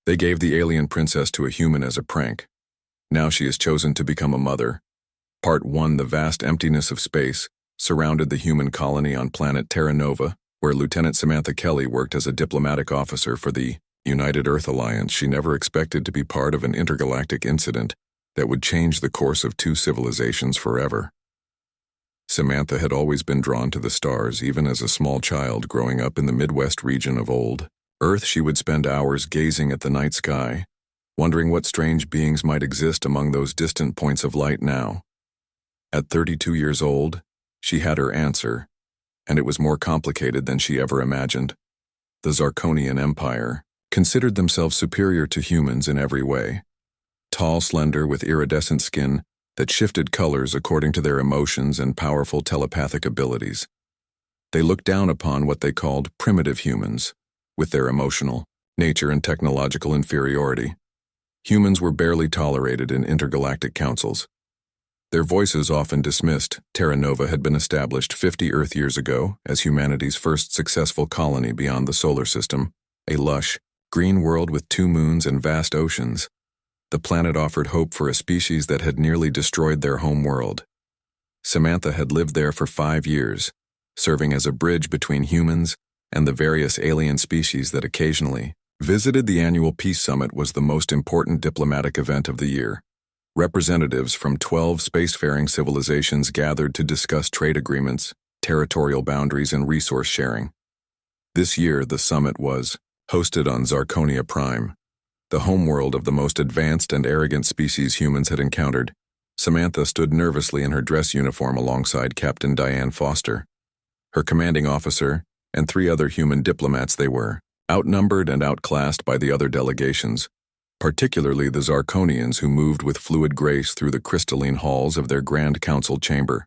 They gave the alien princess to a human as a prank. Now she has chosen to become a mother. Part 1. The vast emptiness of space surrounded the human colony on planet Terra Nova, where Lieutenant Samantha Kelly worked as a diplomatic officer for the United Earth Alliance. She never expected to be part of an intergalactic incident that would change the course of two civilizations forever. Samantha had always been drawn to the stars, even as a small child growing up in the Midwest region of old Earth. She would spend hours gazing at the night sky, wondering what strange beings might exist among those distant points of light now. At 32 years old, she had her answer, and it was more complicated than she ever imagined. The Zarkonian Empire considered themselves superior to humans in every way. Tall, slender, with iridescent skin that shifted colors according to their emotions and powerful telepathic abilities. They looked down upon what they called primitive humans, with their emotional nature and technological inferiority. Humans were barely tolerated in intergalactic councils. Their voices often dismissed. Terra Nova had been established 50 Earth years ago as humanity's first successful colony beyond the solar system, a lush, green world with 2 moons and vast oceans. The planet offered hope for a species that had nearly destroyed their home world. Samantha had lived there for 5 years, serving as a bridge between humans and the various alien species that occasionally visited. The annual Peace Summit was the most important diplomatic event of the year. Representatives from 12 spacefaring civilizations gathered to discuss trade agreements, territorial boundaries, and resource sharing. This year, the summit was hosted on Zarkonia Prime, the homeworld of the most advanced and arrogant species humans had encountered. Samantha stood nervously in her dress uniform alongside Captain Diane Foster, her commanding officer, and 3 other human diplomats. They were outnumbered and outclassed by the other delegations, particularly the Zarkonians, who moved with fluid grace through the crystalline halls of their Grand Council chamber.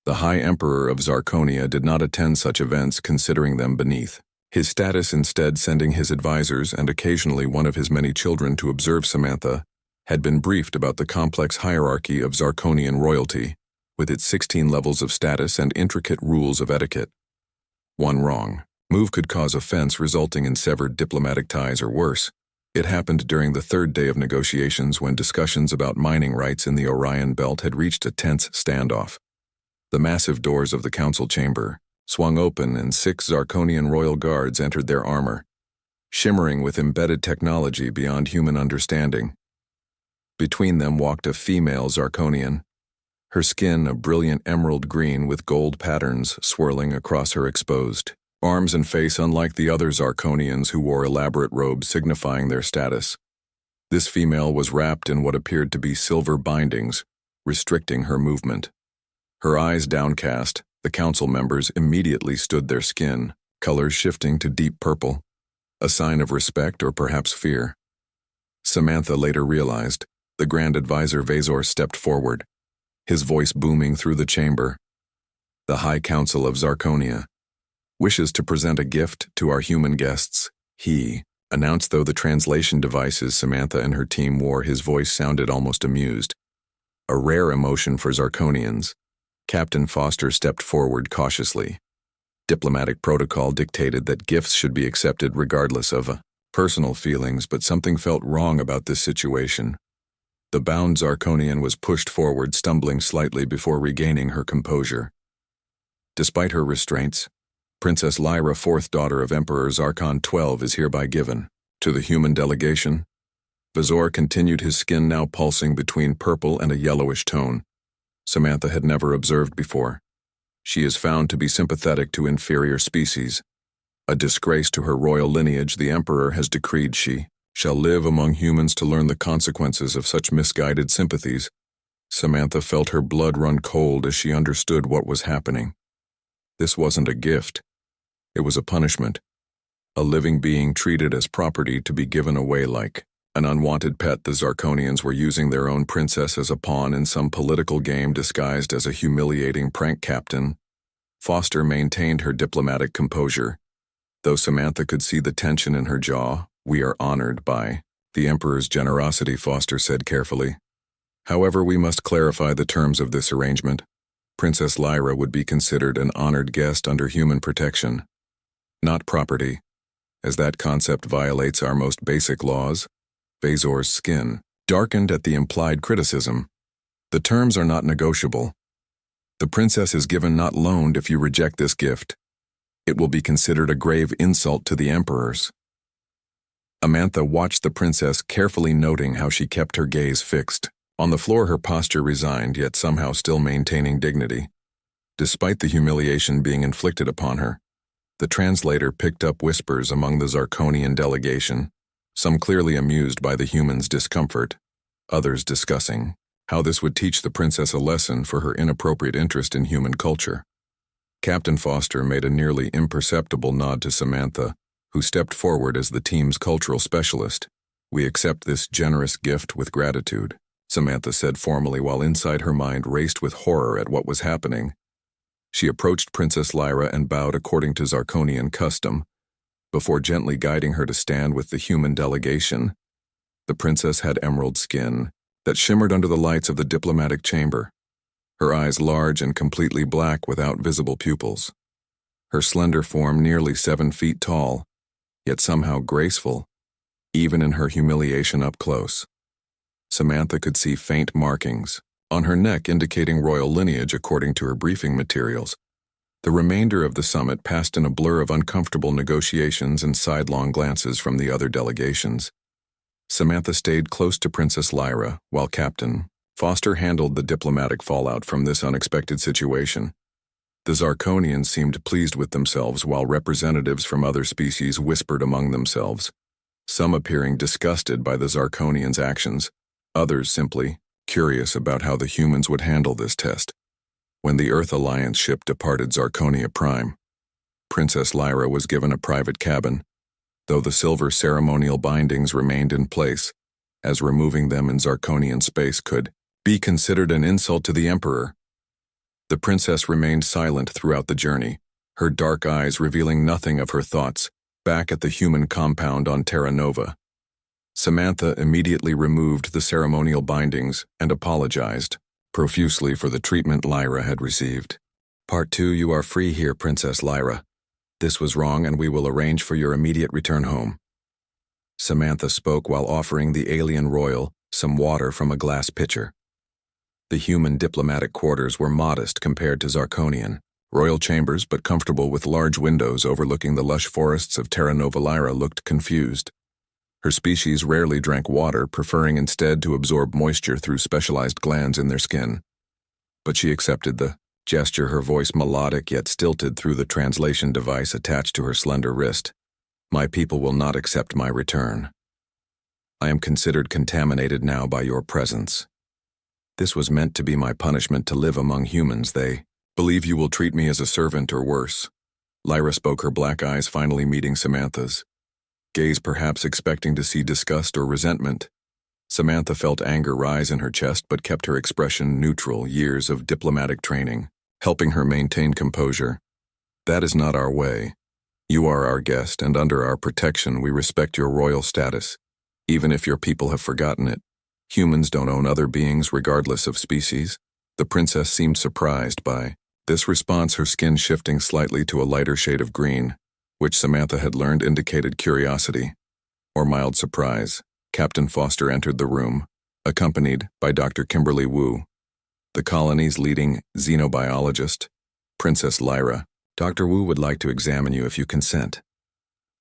The High Emperor of Zarkonia did not attend such events, considering them beneath his status, instead sending his advisors and occasionally one of his many children to observe. Samantha had been briefed about the complex hierarchy of Zarkonian royalty, with its 16 levels of status and intricate rules of etiquette. One wrong move could cause offense, resulting in severed diplomatic ties or worse. It happened during the 3rd day of negotiations, when discussions about mining rights in the Orion Belt had reached a tense standoff. The massive doors of the council chamber swung open and 6 Zarkonian royal guards entered their armor, shimmering with embedded technology beyond human understanding. Between them walked a female Zarkonian, her skin a brilliant emerald green with gold patterns swirling across her exposed arms and face, unlike the other Zarkonians who wore elaborate robes signifying their status. This female was wrapped in what appeared to be silver bindings, restricting her movement. Her eyes downcast, the council members immediately stood, their skin colors shifting to deep purple, a sign of respect or perhaps fear. Samantha later realized. The Grand Advisor Vazor stepped forward, his voice booming through the chamber. The High Council of Zarkonia wishes to present a gift to our human guests, he announced. Though the translation devices Samantha and her team wore, his voice sounded almost amused. A rare emotion for Zarkonians. Captain Foster stepped forward cautiously. Diplomatic protocol dictated that gifts should be accepted regardless of personal feelings, but something felt wrong about this situation. The bound Zarkonian was pushed forward, stumbling slightly before regaining her composure. Despite her restraints, Princess Lyra, 4th daughter of Emperor Zarkon 12, is hereby given to the human delegation. Vazor continued, his skin now pulsing between purple and a yellowish tone Samantha had never observed before. She is found to be sympathetic to inferior species. A disgrace to her royal lineage, the Emperor has decreed she shall live among humans to learn the consequences of such misguided sympathies. Samantha felt her blood run cold as she understood what was happening. This wasn't a gift. It was a punishment. A living being treated as property to be given away like an unwanted pet. The Zarkonians were using their own princess as a pawn in some political game disguised as a humiliating prank. Captain Foster maintained her diplomatic composure, though Samantha could see the tension in her jaw. We are honored by the Emperor's generosity, Foster said carefully. However, we must clarify the terms of this arrangement. Princess Lyra would be considered an honored guest under human protection, not property. as that concept violates our most basic laws. Vazor's skin darkened at the implied criticism. The terms are not negotiable. The princess is given, not loaned. If you reject this gift, it will be considered a grave insult to the emperors. Amantha watched the princess carefully, noting how she kept her gaze fixed. On the floor, her posture resigned, yet somehow still maintaining dignity. Despite the humiliation being inflicted upon her, the translator picked up whispers among the Zarkonian delegation, some clearly amused by the humans' discomfort, others discussing how this would teach the princess a lesson for her inappropriate interest in human culture. Captain Foster made a nearly imperceptible nod to Samantha, who stepped forward as the team's cultural specialist. "We accept this generous gift with gratitude," Samantha said formally, while inside her mind raced with horror at what was happening. She approached Princess Lyra and bowed according to Zarkonian custom, before gently guiding her to stand with the human delegation. The princess had emerald skin that shimmered under the lights of the diplomatic chamber, her eyes large and completely black without visible pupils. Her slender form nearly 7 feet tall, yet somehow graceful, even in her humiliation up close. Samantha could see faint markings on her neck indicating royal lineage according to her briefing materials. The remainder of the summit passed in a blur of uncomfortable negotiations and sidelong glances from the other delegations. Samantha stayed close to Princess Lyra, while Captain Foster handled the diplomatic fallout from this unexpected situation. The Zarkonians seemed pleased with themselves, while representatives from other species whispered among themselves, some appearing disgusted by the Zarkonians' actions, others simply curious about how the humans would handle this test. When the Earth Alliance ship departed Zarkonia Prime, Princess Lyra was given a private cabin, though the silver ceremonial bindings remained in place, as removing them in Zarkonian space could be considered an insult to the Emperor. The princess remained silent throughout the journey, her dark eyes revealing nothing of her thoughts. Back at the human compound on Terra Nova, Samantha immediately removed the ceremonial bindings and apologized profusely for the treatment Lyra had received. "Part 2, you are free here, Princess Lyra. This was wrong, and we will arrange for your immediate return home." Samantha spoke while offering the alien royal some water from a glass pitcher. The human diplomatic quarters were modest compared to Zarkonian royal chambers, but comfortable with large windows overlooking the lush forests of Terra Nova. Lyra looked confused. Her species rarely drank water, preferring instead to absorb moisture through specialized glands in their skin. But she accepted the gesture, her voice melodic yet stilted through the translation device attached to her slender wrist. "My people will not accept my return. I am considered contaminated now by your presence. This was meant to be my punishment to live among humans. They believe you will treat me as a servant or worse." Lyra spoke, her black eyes finally meeting Samantha's gaze, perhaps expecting to see disgust or resentment. Samantha felt anger rise in her chest but kept her expression neutral, years of diplomatic training helping her maintain composure. "That is not our way. You are our guest, and under our protection we respect your royal status, even if your people have forgotten it. Humans don't own other beings regardless of species." The princess seemed surprised by this response, her skin shifting slightly to a lighter shade of green, which Samantha had learned indicated curiosity or mild surprise. Captain Foster entered the room, accompanied by Dr. Kimberly Wu, the colony's leading xenobiologist. "Princess Lyra, Dr. Wu would like to examine you if you consent."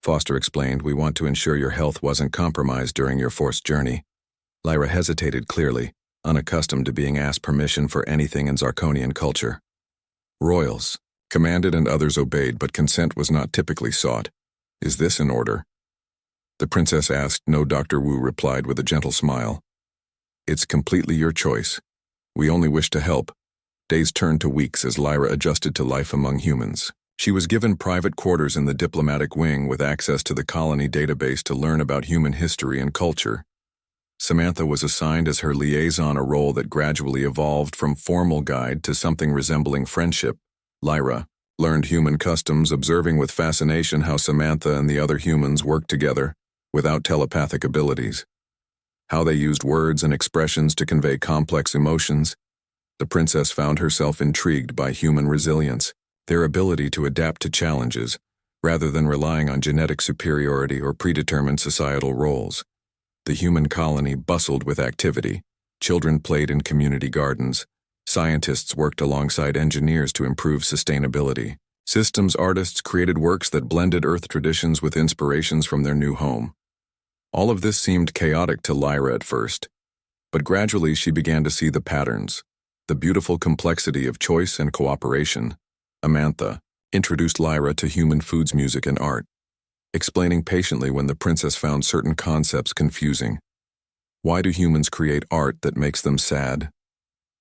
Foster explained, "We want to ensure your health wasn't compromised during your forced journey." Lyra hesitated, clearly unaccustomed to being asked permission for anything in Zarkonian culture. Royals commanded and others obeyed, but consent was not typically sought. "Is this in order?" the princess asked. "No," Dr. Wu replied with a gentle smile. "It's completely your choice. We only wish to help." Days turned to weeks as Lyra adjusted to life among humans. She was given private quarters in the diplomatic wing with access to the colony database to learn about human history and culture. Samantha was assigned as her liaison, a role that gradually evolved from formal guide to something resembling friendship. Lyra learned human customs, observing with fascination how Samantha and the other humans worked together without telepathic abilities, how they used words and expressions to convey complex emotions. The princess found herself intrigued by human resilience, their ability to adapt to challenges, rather than relying on genetic superiority or predetermined societal roles. The human colony bustled with activity. Children played in community gardens. Scientists worked alongside engineers to improve sustainability. Systems artists created works that blended Earth traditions with inspirations from their new home. All of this seemed chaotic to Lyra at first, but gradually she began to see the patterns, the beautiful complexity of choice and cooperation. Amantha introduced Lyra to human foods, music, and art, explaining patiently when the princess found certain concepts confusing. Why do humans create art that makes them sad?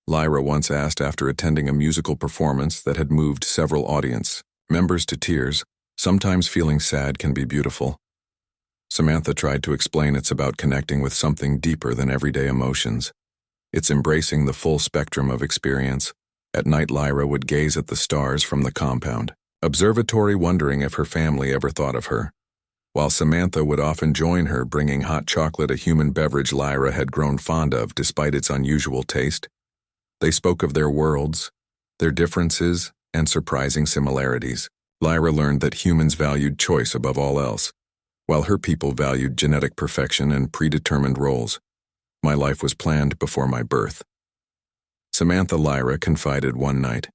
Lyra once asked after attending a musical performance that had moved several audience members to tears. Sometimes feeling sad can be beautiful. Samantha tried to explain it's about connecting with something deeper than everyday emotions. It's embracing the full spectrum of experience. At night, Lyra would gaze at the stars from the compound observatory, wondering if her family ever thought of her. While Samantha would often join her, bringing hot chocolate, a human beverage Lyra had grown fond of despite its unusual taste. They spoke of their worlds, their differences, and surprising similarities. Lyra learned that humans valued choice above all else, while her people valued genetic perfection and predetermined roles. My life was planned before my birth. Samantha Lyra confided one night,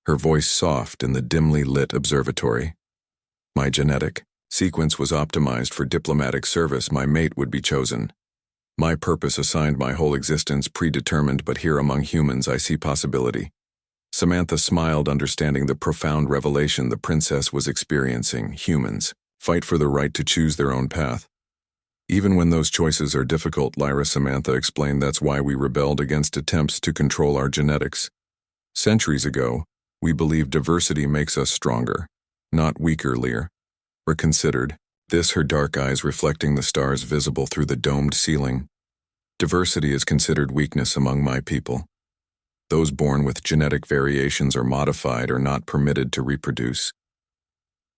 her voice soft in the dimly lit observatory. My genetic sequence was optimized for diplomatic service. My mate would be chosen. My purpose assigned, my whole existence predetermined, but here among humans I see possibility. Samantha smiled, understanding the profound revelation the princess was experiencing. Humans fight for the right to choose their own path. Even when those choices are difficult, Samantha explained, that's why we rebelled against attempts to control our genetics. Centuries ago, we believed diversity makes us stronger, not weaker. Lyra considered this, her dark eyes reflecting the stars visible through the domed ceiling. Diversity is considered weakness among my people. Those born with genetic variations or modified are not permitted to reproduce.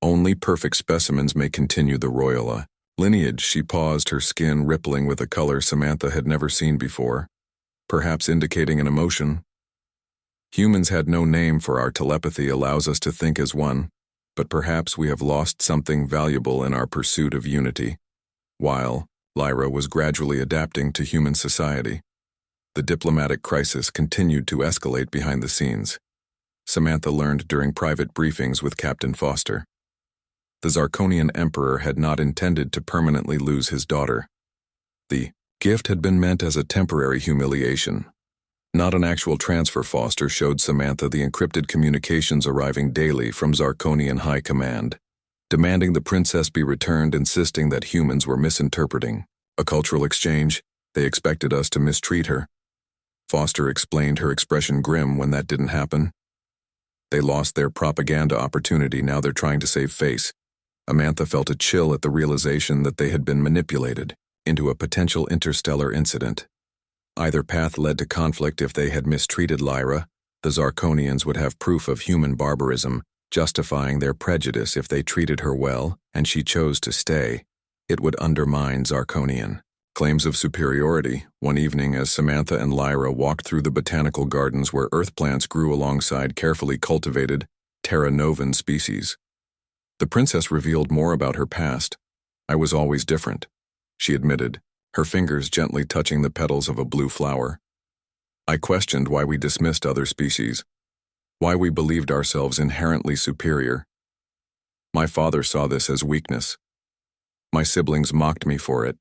Only perfect specimens may continue the royal lineage. She paused, her skin rippling with a color Samantha had never seen before, perhaps indicating an emotion. Humans had no name for our telepathy, allows us to think as one, but perhaps we have lost something valuable in our pursuit of unity. While Lyra was gradually adapting to human society, the diplomatic crisis continued to escalate behind the scenes. Samantha learned during private briefings with Captain Foster. The Zarkonian Emperor had not intended to permanently lose his daughter. The gift had been meant as a temporary humiliation, not an actual transfer. Foster showed Samantha the encrypted communications arriving daily from Zarkonian High Command, demanding the princess be returned, insisting that humans were misinterpreting a cultural exchange. They expected us to mistreat her. Foster explained, her expression grim when that didn't happen. They lost their propaganda opportunity, now they're trying to save face. Amantha felt a chill at the realization that they had been manipulated into a potential interstellar incident. Either path led to conflict. If they had mistreated Lyra, the Zarkonians would have proof of human barbarism, justifying their prejudice. If they treated her well, and she chose to stay, it would undermine Zarkonian claims of superiority. One evening, as Samantha and Lyra walked through the botanical gardens where earth plants grew alongside carefully cultivated Terra Novan species, the princess revealed more about her past. I was always different, she admitted, her fingers gently touching the petals of a blue flower. I questioned why we dismissed other species, why we believed ourselves inherently superior. My father saw this as weakness. My siblings mocked me for it.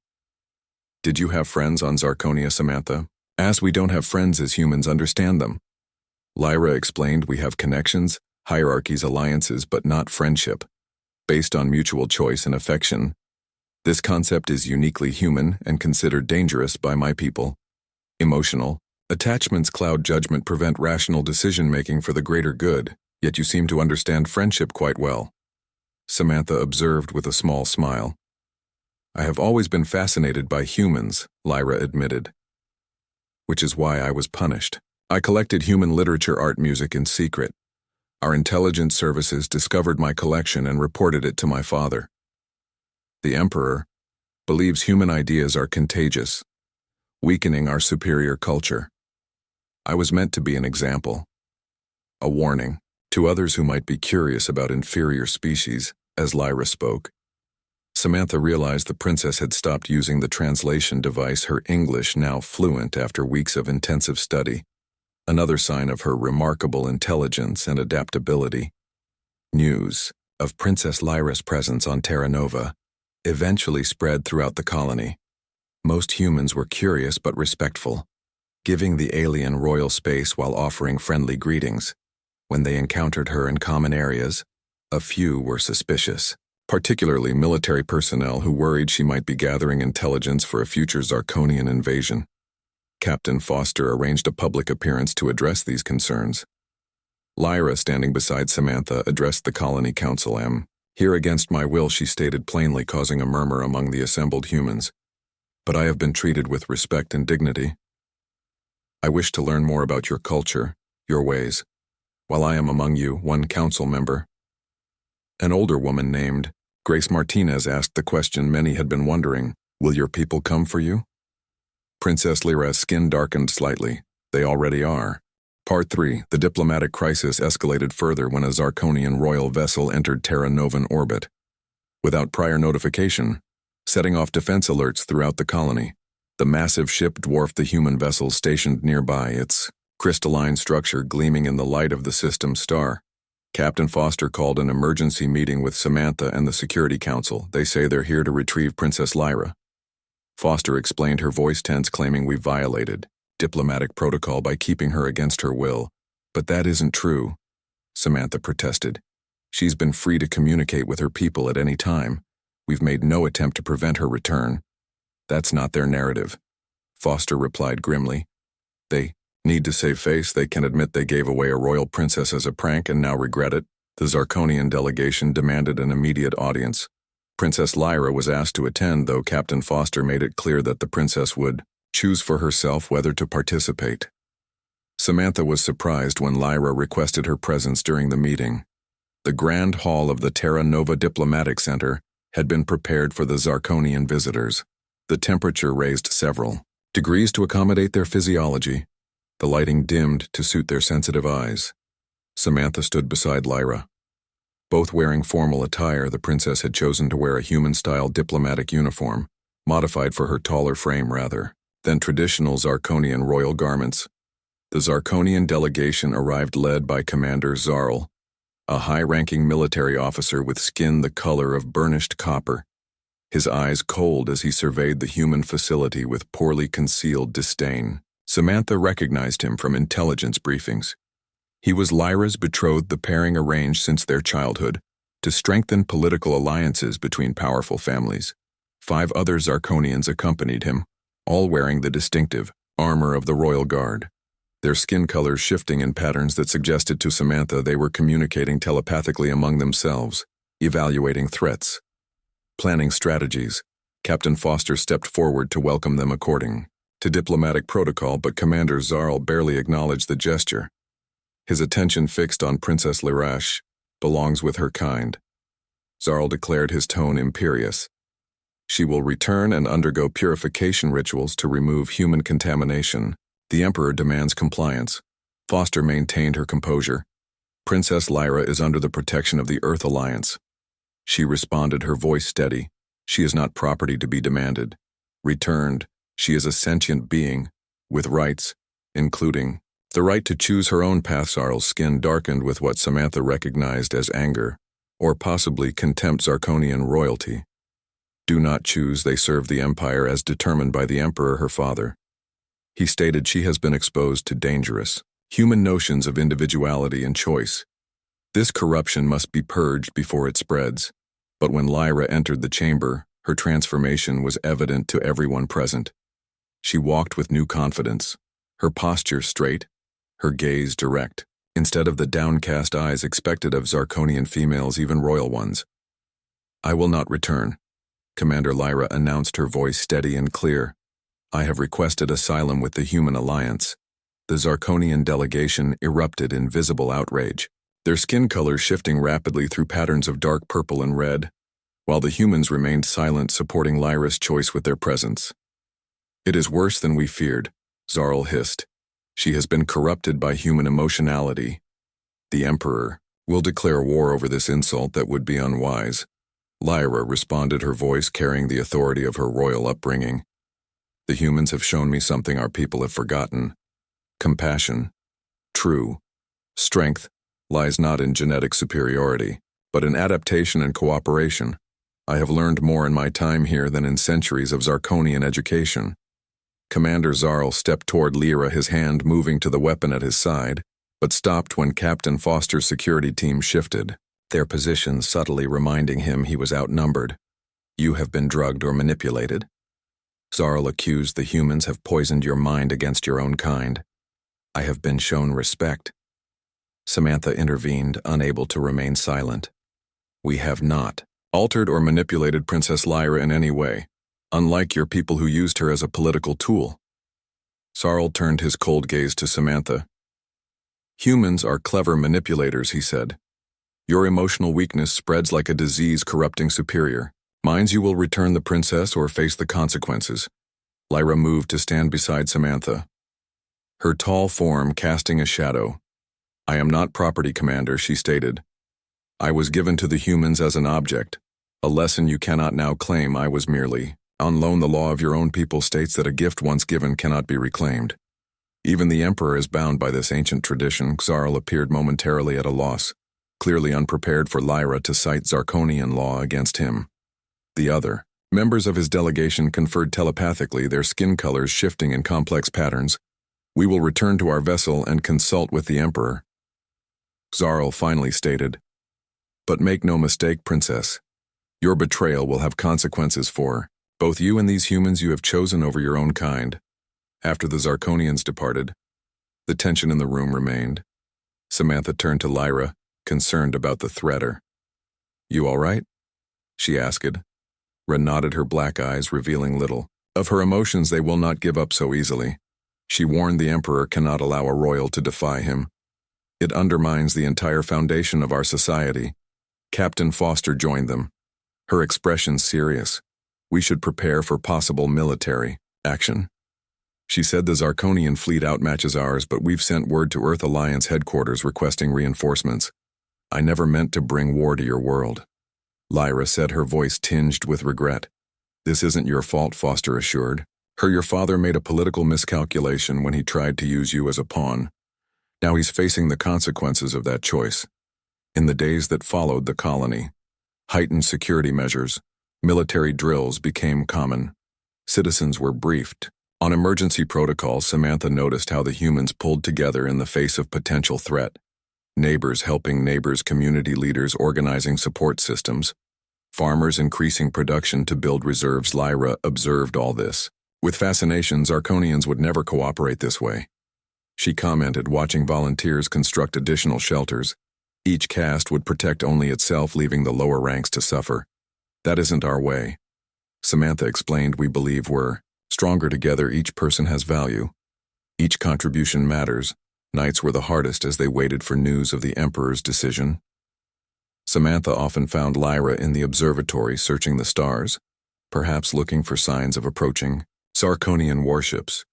Did you have friends on Zarkonia? Samantha asked. We don't have friends as humans understand them. Lyra explained, we have connections, hierarchies, alliances, but not friendship, based on mutual choice and affection. This concept is uniquely human and considered dangerous by my people. Emotional attachments cloud judgment, prevent rational decision-making for the greater good, yet you seem to understand friendship quite well, Samantha observed with a small smile. I have always been fascinated by humans, Lyra admitted, which is why I was punished. I collected human literature, art, music in secret. Our intelligence services discovered my collection and reported it to my father. The Emperor believes human ideas are contagious, weakening our superior culture. I was meant to be an example, a warning to others who might be curious about inferior species. As Lyra spoke, Samantha realized the princess had stopped using the translation device, her English now fluent after weeks of intensive study, another sign of her remarkable intelligence and adaptability. News of Princess Lyra's presence on Terra Nova eventually spread throughout the colony. Most humans were curious but respectful, giving the alien royal space while offering friendly greetings. When they encountered her in common areas, a few were suspicious, particularly military personnel who worried she might be gathering intelligence for a future Zarkonian invasion. Captain Foster arranged a public appearance to address these concerns. Lyra, standing beside Samantha, addressed the colony council. Here against my will, she stated plainly, causing a murmur among the assembled humans. But I have been treated with respect and dignity. I wish to learn more about your culture, your ways. While I am among you, one council member, an older woman named Grace Martinez, asked the question many had been wondering: will your people come for you? Princess Lyra's skin darkened slightly. They already are. Part 3. The diplomatic crisis escalated further when a Zarkonian royal vessel entered Terra Novan orbit. Without prior notification, setting off defense alerts throughout the colony, the massive ship dwarfed the human vessels stationed nearby, its crystalline structure gleaming in the light of the system's star. Captain Foster called an emergency meeting with Samantha and the Security Council. They say they're here to retrieve Princess Lyra. Foster explained, her voice tense, claiming we violated diplomatic protocol by keeping her against her will. But that isn't true, Samantha protested. She's been free to communicate with her people at any time. We've made no attempt to prevent her return. That's not their narrative, Foster replied grimly. They need to save face. They can admit they gave away a royal princess as a prank and now regret it. The Zarkonian delegation demanded an immediate audience. Princess Lyra was asked to attend, though Captain Foster made it clear that the princess would choose for herself whether to participate. Samantha was surprised when Lyra requested her presence during the meeting. The grand hall of the Terra Nova Diplomatic Center had been prepared for the Zarkonian visitors. The temperature raised several degrees to accommodate their physiology. The lighting dimmed to suit their sensitive eyes. Samantha stood beside Lyra. Both wearing formal attire, the princess had chosen to wear a human-style diplomatic uniform, modified for her taller frame rather than traditional Zarkonian royal garments. The Zarkonian delegation arrived led by Commander Zarl, a high-ranking military officer with skin the color of burnished copper, his eyes cold as he surveyed the human facility with poorly concealed disdain. Samantha recognized him from intelligence briefings. He was Lyra's betrothed, the pairing arranged since their childhood to strengthen political alliances between powerful families. 5 other Zarkonians accompanied him, all wearing the distinctive armor of the Royal Guard, their skin colors shifting in patterns that suggested to Samantha they were communicating telepathically among themselves, evaluating threats, planning strategies. Captain Foster stepped forward to welcome them according to diplomatic protocol, but Commander Zarl barely acknowledged the gesture. His attention fixed on Princess Lyrash, belongs with her kind. Zarl declared, his tone imperious. She will return and undergo purification rituals to remove human contamination. The Emperor demands compliance. Foster maintained her composure. Princess Lyra is under the protection of the Earth Alliance. She responded, her voice steady. She is not property to be demanded. Returned, she is a sentient being, with rights, including the right to choose her own path. Zarl's skin darkened with what Samantha recognized as anger, or possibly contempt. Zarkonian royalty do not choose, they serve the Empire as determined by the Emperor, her father. He stated she has been exposed to dangerous, human notions of individuality and choice. This corruption must be purged before it spreads. But when Lyra entered the chamber, her transformation was evident to everyone present. She walked with new confidence, her posture straight, her gaze direct, instead of the downcast eyes expected of Zarkonian females, even royal ones. I will not return, Commander Lyra announced, her voice steady and clear. I have requested asylum with the Human Alliance. The Zarkonian delegation erupted in visible outrage, their skin colors shifting rapidly through patterns of dark purple and red, while the humans remained silent, supporting Lyra's choice with their presence. It is worse than we feared, Zarl hissed. She has been corrupted by human emotionality. The Emperor will declare war over this insult that would be unwise. Lyra responded, her voice carrying the authority of her royal upbringing. The humans have shown me something our people have forgotten. Compassion. True. Strength lies not in genetic superiority, but in adaptation and cooperation. I have learned more in my time here than in centuries of Zarkonian education. Commander Zarl stepped toward Lyra, his hand moving to the weapon at his side, but stopped when Captain Foster's security team shifted, their positions subtly reminding him he was outnumbered. You have been drugged or manipulated. Zarl accused the humans have poisoned your mind against your own kind. I have been shown respect. Samantha intervened, unable to remain silent. We have not altered or manipulated Princess Lyra in any way, unlike your people who used her as a political tool. Zarl turned his cold gaze to Samantha. Humans are clever manipulators, he said. Your emotional weakness spreads like a disease corrupting superior. Mine's you will return the princess or face the consequences. Lyra moved to stand beside Samantha, her tall form casting a shadow. I am not property, Commander, she stated. I was given to the humans as an object, a lesson you cannot now claim. I was merely on loan. The law of your own people states that a gift once given cannot be reclaimed. Even the Emperor is bound by this ancient tradition. Zarl appeared momentarily at a loss, clearly unprepared for Lyra to cite Zarkonian law against him. The other members of his delegation conferred telepathically, their skin colors shifting in complex patterns. We will return to our vessel and consult with the Emperor. Zarl finally stated, but make no mistake, Princess. Your betrayal will have consequences for both you and these humans you have chosen over your own kind. After the Zarkonians departed, the tension in the room remained. Samantha turned to Lyra, concerned about the threater. You all right? She asked. Ra nodded, her black eyes revealing little of her emotions. They will not give up so easily. She warned the Emperor cannot allow a royal to defy him. It undermines the entire foundation of our society. Captain Foster joined them, her expression serious. We should prepare for possible military action. She said the Zarkonian fleet outmatches ours, but we've sent word to Earth Alliance headquarters requesting reinforcements. I never meant to bring war to your world. Lyra said, her voice tinged with regret. This isn't your fault, Foster assured her. Your father made a political miscalculation when he tried to use you as a pawn. Now he's facing the consequences of that choice. In the days that followed the colony, heightened security measures, military drills became common. Citizens were briefed on emergency protocols. Samantha noticed how the humans pulled together in the face of potential threat. Neighbors helping neighbors, community leaders organizing support systems, farmers increasing production to build reserves. Lyra observed all this with fascination. Zarkonians would never cooperate this way. She commented, watching volunteers construct additional shelters. Each caste would protect only itself, leaving the lower ranks to suffer. That isn't our way. Samantha explained, we believe we're stronger together. Each person has value. Each contribution matters. Nights were the hardest as they waited for news of the Emperor's decision. Samantha often found Lyra in the observatory searching the stars, perhaps looking for signs of approaching Zarkonian warships.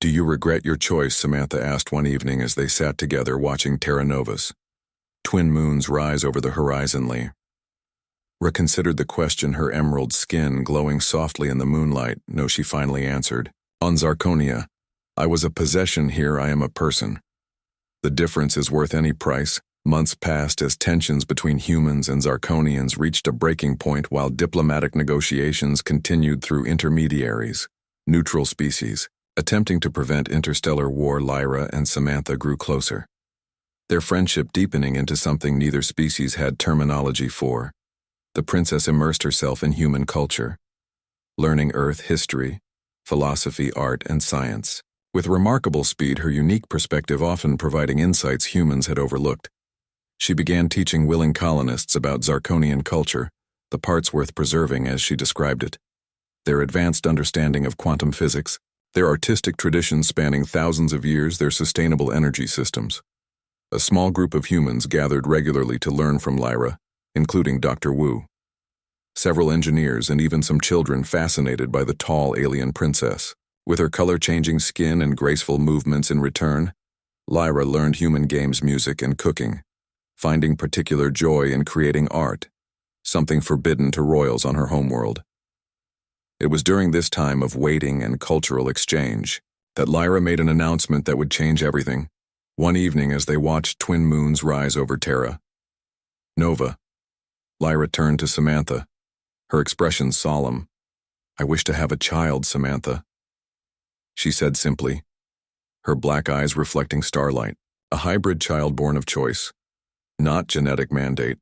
Do you regret your choice? Samantha asked one evening as they sat together watching Terra Nova's twin moons rise over the horizon. Ra considered the question, her emerald skin glowing softly in the moonlight. No, she finally answered. On Zarkonia, I was a possession. Here I am a person. The difference is worth any price. Months passed as tensions between humans and Zarkonians reached a breaking point, while diplomatic negotiations continued through intermediaries, neutral species, attempting to prevent interstellar war. Lyra and Samantha grew closer, their friendship deepening into something neither species had terminology for. The princess immersed herself in human culture, learning Earth history, philosophy, art, and science. With remarkable speed, her unique perspective often providing insights humans had overlooked. She began teaching willing colonists about Zarkonian culture, the parts worth preserving as she described it. Their advanced understanding of quantum physics, their artistic traditions spanning thousands of years, their sustainable energy systems. A small group of humans gathered regularly to learn from Lyra, including Dr. Wu. Several engineers and even some children fascinated by the tall alien princess. With her color-changing skin and graceful movements. In return, Lyra learned human games, music, and cooking, finding particular joy in creating art. something forbidden to royals on her homeworld. It was during this time of waiting and cultural exchange that Lyra made an announcement that would change everything. One evening as they watched twin moons rise over Terra Nova, Lyra turned to Samantha, her expression solemn. "I wish to have a child, Samantha," she said simply, her black eyes reflecting starlight. "A hybrid child born of choice, not genetic mandate."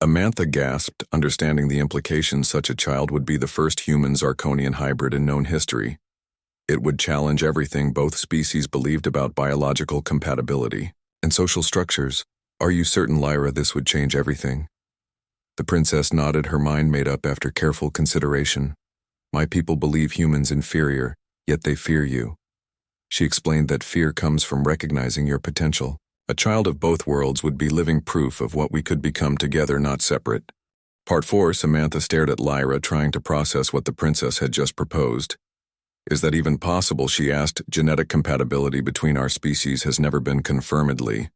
Amantha gasped, understanding the implications. Such a child would be the first human Zarkonian hybrid in known history. It would challenge everything both species believed about biological compatibility and social structures. "Are you certain, Lyra, this would change everything?" The princess nodded, her mind made up after careful consideration. "My people believe humans inferior, yet they fear you." She explained that fear comes from recognizing your potential. A child of both worlds would be living proof of what we could become together, not separate. Part 4. Samantha stared at Lyra, trying to process what the princess had just proposed. "Is that even possible?" she asked. "Genetic compatibility between our species has never been confirmedly."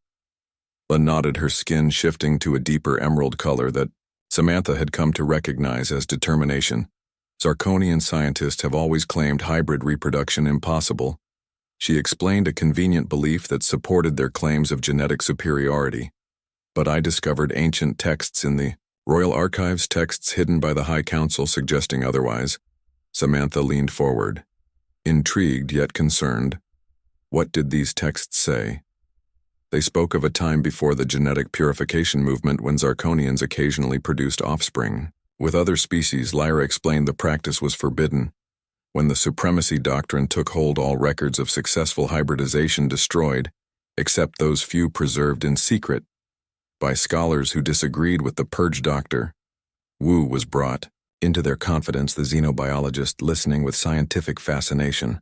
La nodded, her skin shifting to a deeper emerald color that Samantha had come to recognize as determination. "Zarkonian scientists have always claimed hybrid reproduction impossible." She explained, a convenient belief that supported their claims of genetic superiority. "But I discovered ancient texts in the Royal Archives, texts hidden by the High Council suggesting otherwise." Samantha leaned forward, intrigued yet concerned. "What did these texts say?" "They spoke of a time before the genetic purification movement when Zarkonians occasionally produced offspring with other species." Lyra explained the practice was forbidden. When the supremacy doctrine took hold, all records of successful hybridization destroyed, except those few preserved in secret by scholars who disagreed with the purge doctor. Wu was brought into their confidence, the xenobiologist listening with scientific fascination.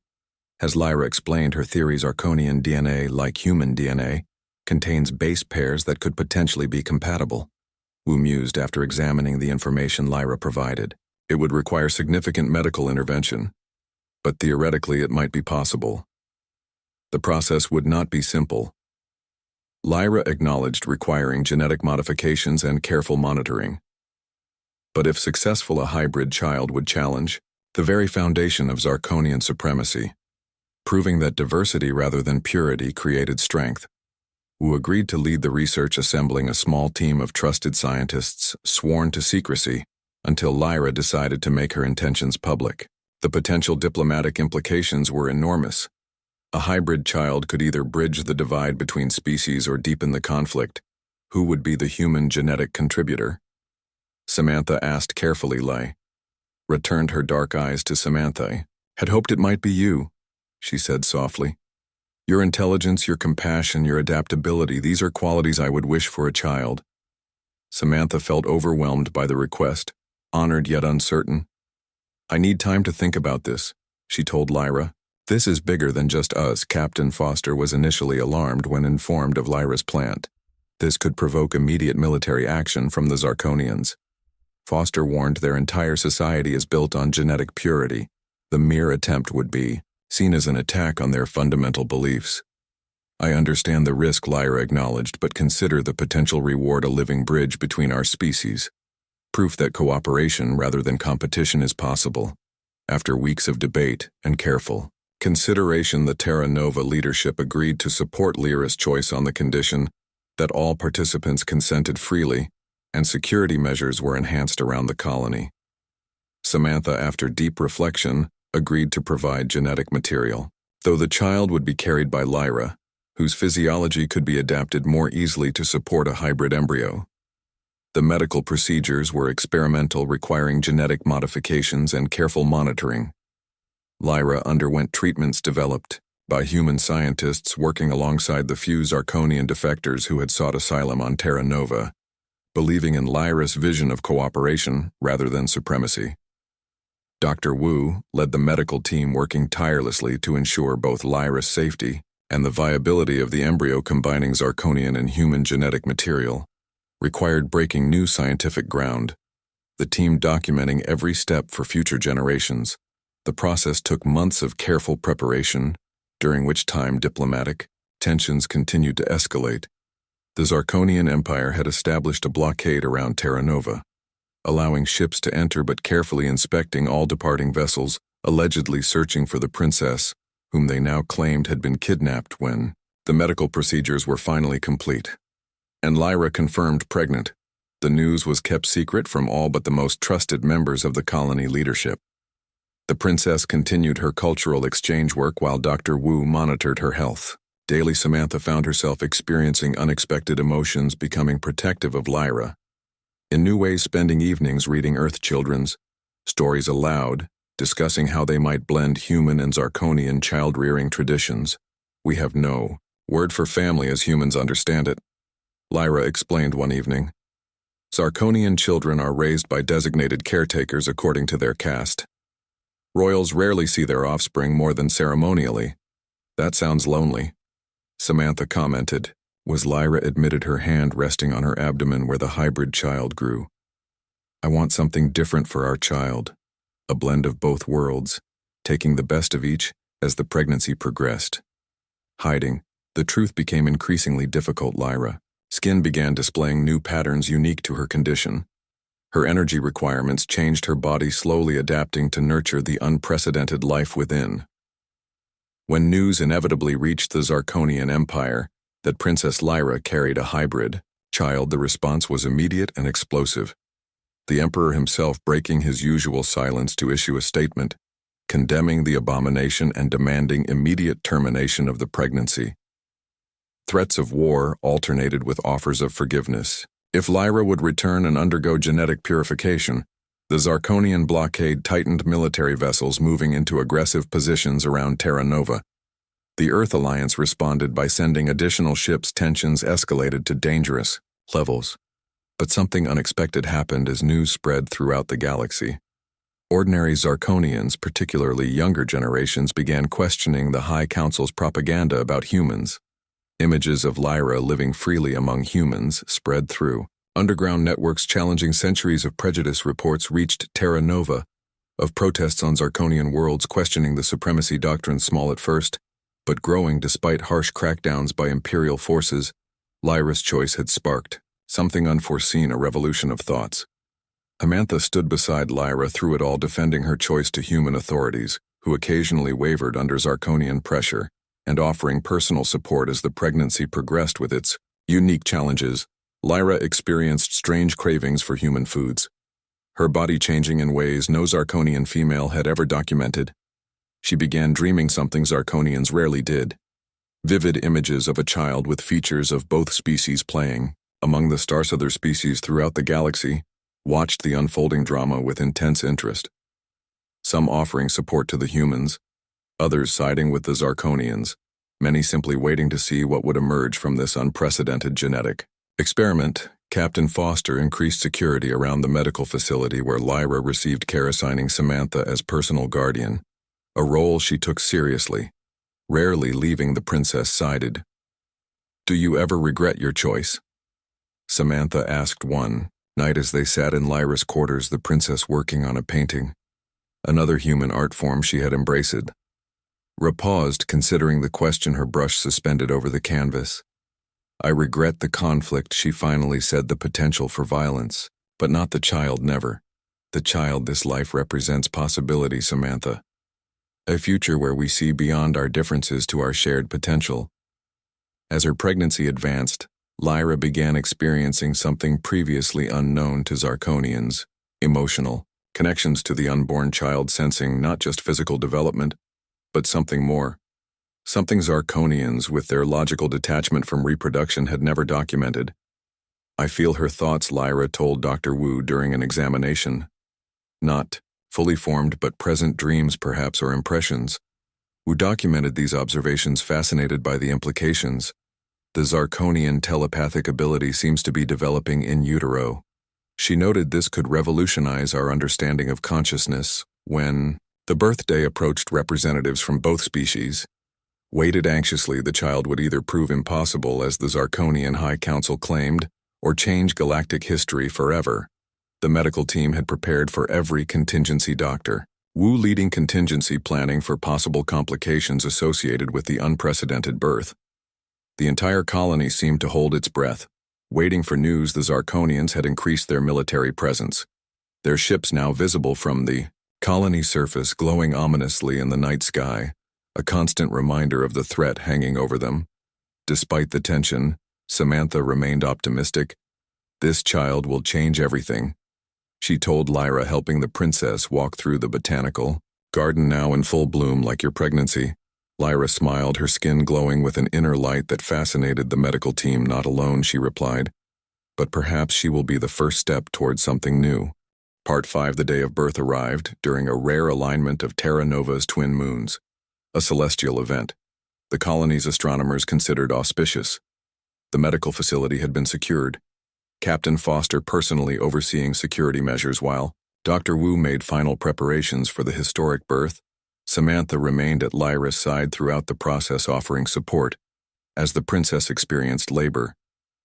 As Lyra explained, her theory, Zarkonian DNA, like human DNA, contains base pairs that could potentially be compatible. Wu mused after examining the information Lyra provided. It would require significant medical intervention, but theoretically it might be possible. The process would not be simple. Lyra acknowledged requiring genetic modifications and careful monitoring. But if successful, a hybrid child would challenge the very foundation of Zarkonian supremacy, proving that diversity rather than purity created strength. Wu agreed to lead the research, assembling a small team of trusted scientists sworn to secrecy until Lyra decided to make her intentions public. The potential diplomatic implications were enormous. A hybrid child could either bridge the divide between species or deepen the conflict. Who would be the human genetic contributor? Samantha asked carefully. Lyra returned her dark eyes to Samantha. "Had hoped it might be you," she said softly. "Your intelligence, your compassion, your adaptability, these are qualities I would wish for a child." Samantha felt overwhelmed by the request, honored yet uncertain. "I need time to think about this," she told Lyra. "This is bigger than just us." Captain Foster was initially alarmed when informed of Lyra's plan. This could provoke immediate military action from the Zarkonians. Foster warned their entire society is built on genetic purity. The mere attempt would be seen as an attack on their fundamental beliefs. "I understand the risk," Lyra acknowledged, "but consider the potential reward, a living bridge between our species. Proof that cooperation rather than competition is possible." After weeks of debate and careful consideration, the Terra Nova leadership agreed to support Lyra's choice on the condition that all participants consented freely and security measures were enhanced around the colony. Samantha, after deep reflection, agreed to provide genetic material, though the child would be carried by Lyra, whose physiology could be adapted more easily to support a hybrid embryo. The medical procedures were experimental, requiring genetic modifications and careful monitoring. Lyra underwent treatments developed by human scientists working alongside the few Zarkonian defectors who had sought asylum on Terra Nova, believing in Lyra's vision of cooperation rather than supremacy. Dr. Wu led the medical team, working tirelessly to ensure both Lyra's safety and the viability of the embryo. Combining Zarkonian and human genetic material required breaking new scientific ground, the team documenting every step for future generations. The process took months of careful preparation, during which time diplomatic tensions continued to escalate. The Zarkonian Empire had established a blockade around Terra Nova, allowing ships to enter but carefully inspecting all departing vessels, allegedly searching for the princess, whom they now claimed had been kidnapped when the medical procedures were finally complete. And Lyra confirmed pregnant. The news was kept secret from all but the most trusted members of the colony leadership. The princess continued her cultural exchange work while Dr. Wu monitored her health. Daily Samantha found herself experiencing unexpected emotions, becoming protective of Lyra. In new ways, spending evenings reading Earth children's stories aloud, discussing how they might blend human and Zarkonian child-rearing traditions. "We have no word for family as humans understand it," Lyra explained one evening. "Zarkonian children are raised by designated caretakers according to their caste. Royals rarely see their offspring more than ceremonially. That sounds lonely," Samantha commented, as Lyra admitted, her hand resting on her abdomen where the hybrid child grew. "I want something different for our child, a blend of both worlds, taking the best of each." As the pregnancy progressed, hiding the truth became increasingly difficult. Lyra's skin began displaying new patterns unique to her condition. Her energy requirements changed, her body slowly adapting to nurture the unprecedented life within. When news inevitably reached the Zarkonian Empire that Princess Lyra carried a hybrid child, the response was immediate and explosive. The Emperor himself breaking his usual silence to issue a statement, condemning the abomination and demanding immediate termination of the pregnancy. Threats of war alternated with offers of forgiveness. If Lyra would return and undergo genetic purification, the Zarkonian blockade tightened military vessels moving into aggressive positions around Terra Nova. The Earth Alliance responded by sending additional ships. Tensions escalated to dangerous levels. But something unexpected happened as news spread throughout the galaxy. Ordinary Zarkonians, particularly younger generations, began questioning the High Council's propaganda about humans. Images of Lyra living freely among humans spread through underground networks, challenging centuries of prejudice. Reports reached Terra Nova of protests on Zarkonian worlds, questioning the supremacy doctrine, small at first, but growing despite harsh crackdowns by imperial forces. Lyra's choice had sparked something unforeseen, a revolution of thoughts. Samantha stood beside Lyra through it all, defending her choice to human authorities, who occasionally wavered under Zarkonian pressure, and offering personal support as the pregnancy progressed with its unique challenges. Lyra experienced strange cravings for human foods, her body changing in ways no Zarkonian female had ever documented. She began dreaming something Zarkonians rarely did. Vivid images of a child with features of both species playing among the stars. Other species throughout the galaxy watched the unfolding drama with intense interest, some offering support to the humans, others siding with the Zarkonians, many simply waiting to see what would emerge from this unprecedented genetic experiment. Captain Foster increased security around the medical facility where Lyra received care, assigning Samantha as personal guardian, a role she took seriously, rarely leaving the princess sided. "Do you ever regret your choice?" Samantha asked one night as they sat in Lyra's quarters, the princess working on a painting, another human art form she had embraced. Ra paused, considering the question, her brush suspended over the canvas. "I regret the conflict," she finally said, "the potential for violence, but not the child, never. The child, this life represents possibility, Samantha. A future where we see beyond our differences to our shared potential." As her pregnancy advanced, Lyra began experiencing something previously unknown to Zarkonians: emotional connections to the unborn child, sensing not just physical development, but something more. Something Zarkonians, with their logical detachment from reproduction, had never documented. "I feel her thoughts," Lyra told Dr. Wu during an examination. "Not fully formed but present dreams, perhaps, or impressions." Wu documented these observations, fascinated by the implications. The Zarkonian telepathic ability seems to be developing in utero. She noted this could revolutionize our understanding of consciousness. When the birthday approached, representatives from both species waited anxiously. The child would either prove impossible, as the Zarkonian High Council claimed, or change galactic history forever. The medical team had prepared for every contingency. Dr. Wu leading contingency planning for possible complications associated with the unprecedented birth. The entire colony seemed to hold its breath, waiting for news. The Zarkonians had increased their military presence, their ships now visible from the colony surface glowing ominously in the night sky, a constant reminder of the threat hanging over them. Despite the tension, Samantha remained optimistic. "This child will change everything," she told Lyra, helping the princess walk through the botanical garden now in full bloom like your pregnancy. Lyra smiled, her skin glowing with an inner light that fascinated the medical team. "Not alone," she replied, "but perhaps she will be the first step towards something new." Part 5. The day of birth arrived during a rare alignment of Terra Nova's twin moons, a celestial event the colony's astronomers considered auspicious. The medical facility had been secured, Captain Foster personally overseeing security measures while Dr. Wu made final preparations for the historic birth. Samantha remained at Lyra's side throughout the process, offering support as the princess experienced labor,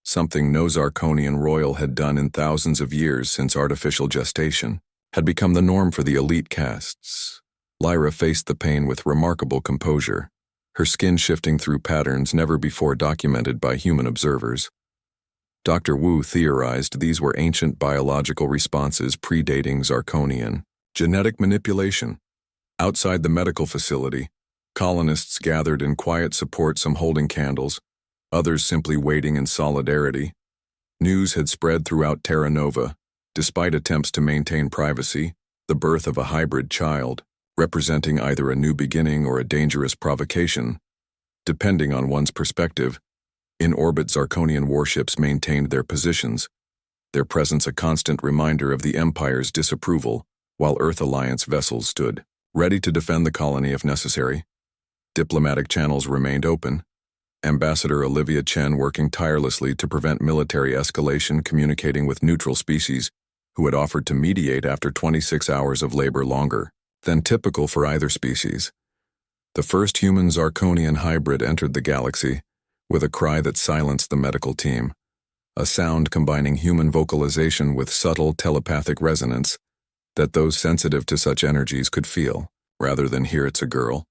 something no Zarkonian royal had done in thousands of years since artificial gestation had become the norm for the elite castes. Lyra faced the pain with remarkable composure, her skin shifting through patterns never before documented by human observers. Dr. Wu theorized these were ancient biological responses predating Zarkonian genetic manipulation. Outside the medical facility, colonists gathered in quiet support, some holding candles, others simply waiting in solidarity. News had spread throughout Terra Nova, despite attempts to maintain privacy, the birth of a hybrid child, representing either a new beginning or a dangerous provocation, depending on one's perspective. In orbit, Zarkonian warships maintained their positions, their presence a constant reminder of the Empire's disapproval, while Earth Alliance vessels stood ready to defend the colony if necessary. Diplomatic channels remained open, Ambassador Olivia Chen working tirelessly to prevent military escalation, communicating with neutral species, who had offered to mediate after 26 hours of labor longer than typical for either species. The first human Zarkonian hybrid entered the galaxy, with a cry that silenced the medical team, a sound combining human vocalization with subtle telepathic resonance that those sensitive to such energies could feel, rather than hear. "It's a girl,"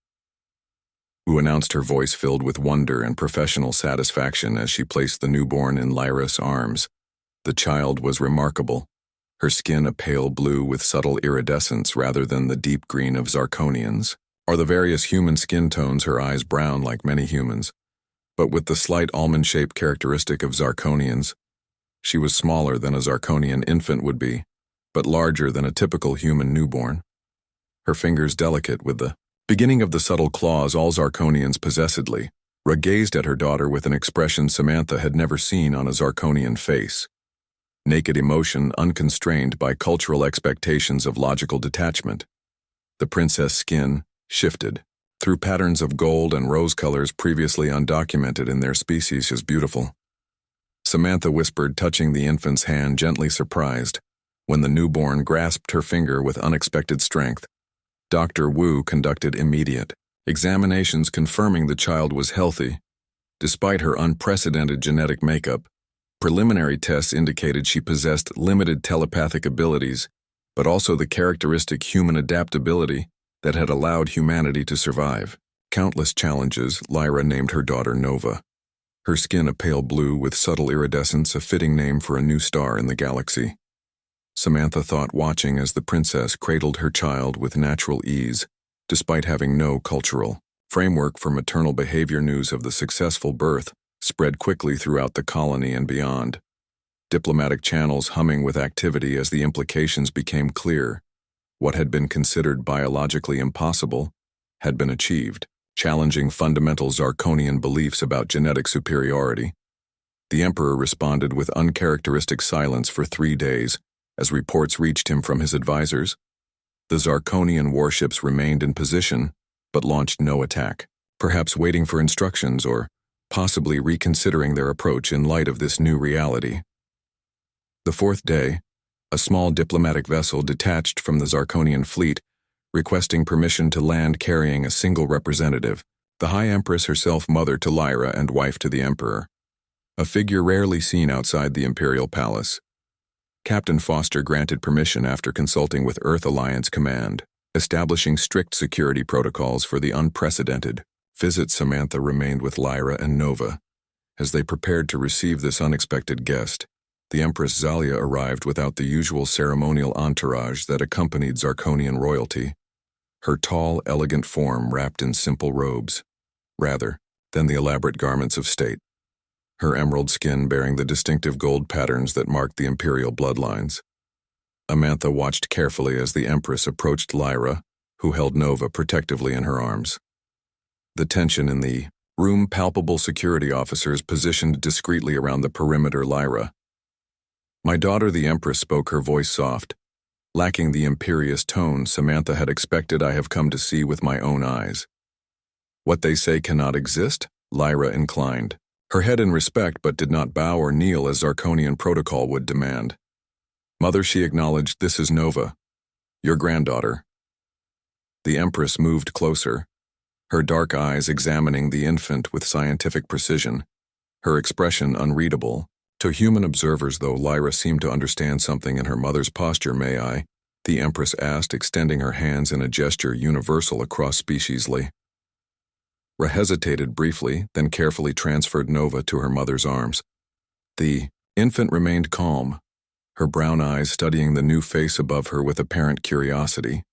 Wu announced, her voice filled with wonder and professional satisfaction as she placed the newborn in Lyra's arms. The child was remarkable, her skin a pale blue with subtle iridescence rather than the deep green of Zarkonians, or the various human skin tones, her eyes brown like many humans, but with the slight almond-shaped characteristic of Zarkonians. She was smaller than a Zarkonian infant would be, but larger than a typical human newborn. Her fingers delicate with the beginning of the subtle claws all Zarkonians possessedly, gazed at her daughter with an expression Samantha had never seen on a Zarkonian face. Naked emotion unconstrained by cultural expectations of logical detachment. The princess' skin shifted through patterns of gold and rose colors previously undocumented in their species as beautiful. Samantha whispered, touching the infant's hand, gently surprised, when the newborn grasped her finger with unexpected strength. Dr. Wu conducted immediate examinations confirming the child was healthy. Despite her unprecedented genetic makeup, preliminary tests indicated she possessed limited telepathic abilities, but also the characteristic human adaptability that had allowed humanity to survive countless challenges. Lyra named her daughter Nova, her skin a pale blue with subtle iridescence, a fitting name for a new star in the galaxy. Samantha thought, watching as the princess cradled her child with natural ease, despite having no cultural framework for maternal behavior. News of the successful birth spread quickly throughout the colony and beyond, diplomatic channels humming with activity as the implications became clear. What had been considered biologically impossible had been achieved, challenging fundamental Zarkonian beliefs about genetic superiority. The Emperor responded with uncharacteristic silence for 3 days, as reports reached him from his advisors. The Zarkonian warships remained in position, but launched no attack, perhaps waiting for instructions or possibly reconsidering their approach in light of this new reality. The 4th day, a small diplomatic vessel detached from the Zarkonian fleet, requesting permission to land carrying a single representative, the High Empress herself, mother to Lyra and wife to the Emperor, a figure rarely seen outside the Imperial Palace. Captain Foster granted permission after consulting with Earth Alliance Command, establishing strict security protocols for the unprecedented visit. Samantha remained with Lyra and Nova as they prepared to receive this unexpected guest, The Empress Zalia arrived without the usual ceremonial entourage that accompanied Zarkonian royalty, her tall, elegant form wrapped in simple robes, rather than the elaborate garments of state, her emerald skin bearing the distinctive gold patterns that marked the imperial bloodlines. Amantha watched carefully as the Empress approached Lyra, who held Nova protectively in her arms. The tension in the room, palpable security officers positioned discreetly around the perimeter. Lyra. "My daughter," the Empress spoke, her voice soft. Lacking the imperious tone Samantha had expected, "I have come to see with my own eyes." "What they say cannot exist?" Lyra inclined, her head in respect, but did not bow or kneel as Zarkonian protocol would demand. "Mother," she acknowledged, "this is Nova, your granddaughter." The Empress moved closer, her dark eyes examining the infant with scientific precision, her expression unreadable. To human observers, though, Lyra seemed to understand something in her mother's posture. "May I?" the Empress asked, extending her hands in a gesture universal across species. Lyra hesitated briefly, then carefully transferred Nova to her mother's arms. The infant remained calm, her brown eyes studying the new face above her with apparent curiosity.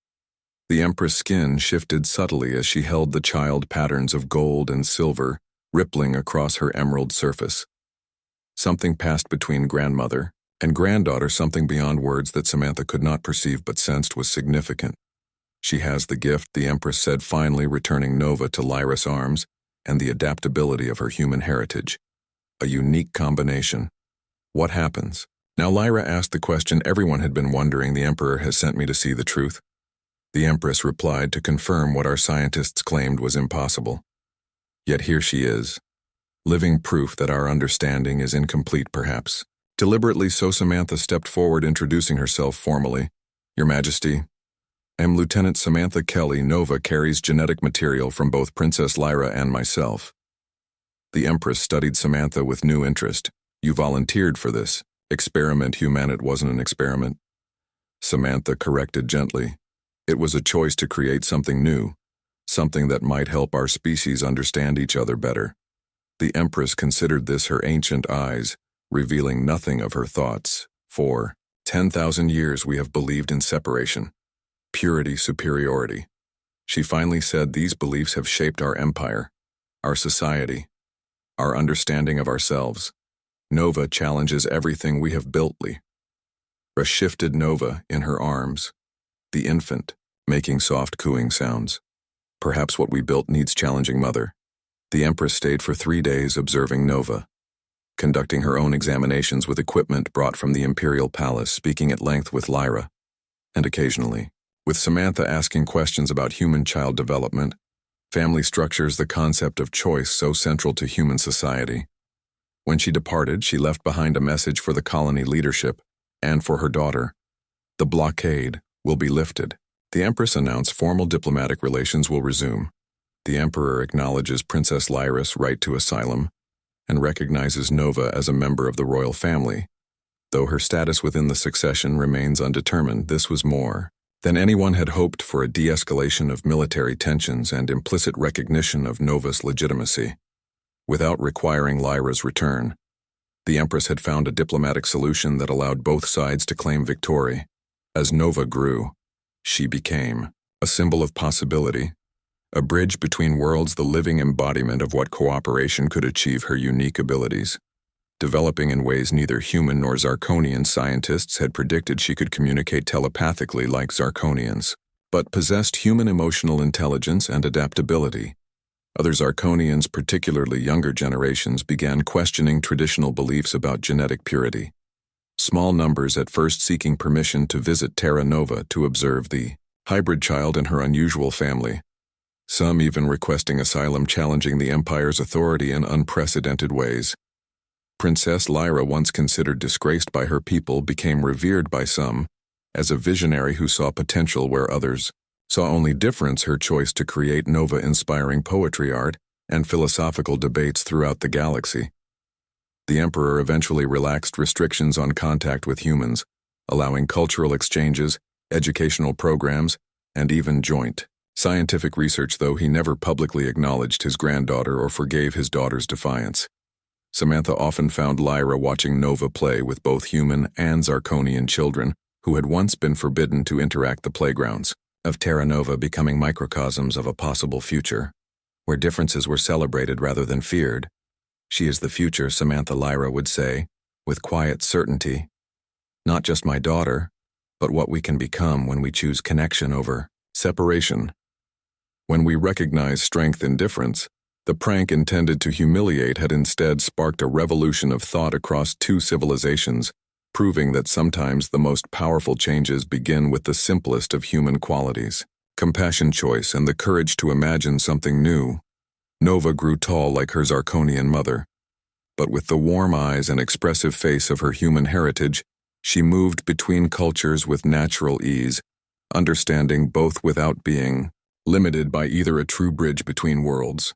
The Empress' skin shifted subtly as she held the child, patterns of gold and silver rippling across her emerald surface. Something passed between grandmother and granddaughter, something beyond words that Samantha could not perceive but sensed was significant. "She has the gift," the Empress said, finally returning Nova to Lyra's arms, "and the adaptability of her human heritage. A unique combination. What happens?" Now Lyra asked the question everyone had been wondering. "The Emperor has sent me to see the truth." The Empress replied to confirm what our scientists claimed was impossible. Yet here she is, living proof that our understanding is incomplete, perhaps. Deliberately so, Samantha stepped forward, introducing herself formally. "Your Majesty, I am Lieutenant Samantha Kelly. Nova carries genetic material from both Princess Lyra and myself." The Empress studied Samantha with new interest. "You volunteered for this experiment." "It wasn't an experiment," Samantha corrected gently. "It was a choice to create something new, something that might help our species understand each other better." The Empress considered this, her ancient eyes revealing nothing of her thoughts. "For 10,000 years we have believed in separation, purity, superiority." She finally said, "These beliefs have shaped our empire, our society, our understanding of ourselves. Nova challenges everything we have built." Lyra shifted Nova in her arms, the infant making soft cooing sounds. "Perhaps what we built needs challenging, Mother." The Empress stayed for 3 days observing Nova, conducting her own examinations with equipment brought from the Imperial Palace, speaking at length with Lyra, and occasionally with Samantha, asking questions about human child development, family structures, the concept of choice so central to human society. When she departed, she left behind a message for the colony leadership and for her daughter. "The blockade will be lifted." The Empress announced formal diplomatic relations will resume. The Emperor acknowledges Princess Lyra's right to asylum and recognizes Nova as a member of the royal family, though her status within the succession remains undetermined. This was more than anyone had hoped, for a de-escalation of military tensions and implicit recognition of Nova's legitimacy. Without requiring Lyra's return, the Empress had found a diplomatic solution that allowed both sides to claim victory. As Nova grew, she became a symbol of possibility, a bridge between worlds, the living embodiment of what cooperation could achieve. Her unique abilities, developing in ways neither human nor Zarkonian scientists had predicted. She could communicate telepathically like Zarkonians, but possessed human emotional intelligence and adaptability. Other Zarkonians, particularly younger generations, began questioning traditional beliefs about genetic purity. Small numbers at first seeking permission to visit Terra Nova to observe the hybrid child and her unusual family. Some even requesting asylum, challenging the Empire's authority in unprecedented ways. Princess Lyra, once considered disgraced by her people, became revered by some as a visionary who saw potential where others saw only difference. Her choice to create Nova inspiring poetry, art, and philosophical debates throughout the galaxy. The Emperor eventually relaxed restrictions on contact with humans, allowing cultural exchanges, educational programs, and even joint scientific research, though he never publicly acknowledged his granddaughter or forgave his daughter's defiance. Samantha often found Lyra watching Nova play with both human and Zarkonian children who had once been forbidden to interact the playgrounds of Terra Nova, becoming microcosms of a possible future, where differences were celebrated rather than feared. She is the future, Samantha Lyra would say, with quiet certainty. Not just my daughter, but what we can become when we choose connection over separation. When we recognize strength in difference, the prank intended to humiliate had instead sparked a revolution of thought across two civilizations, proving that sometimes the most powerful changes begin with the simplest of human qualities: compassion, choice, and the courage to imagine something new. Nova grew tall like her Zarkonian mother, but with the warm eyes and expressive face of her human heritage, she moved between cultures with natural ease, understanding both without being limited by either a true bridge between worlds.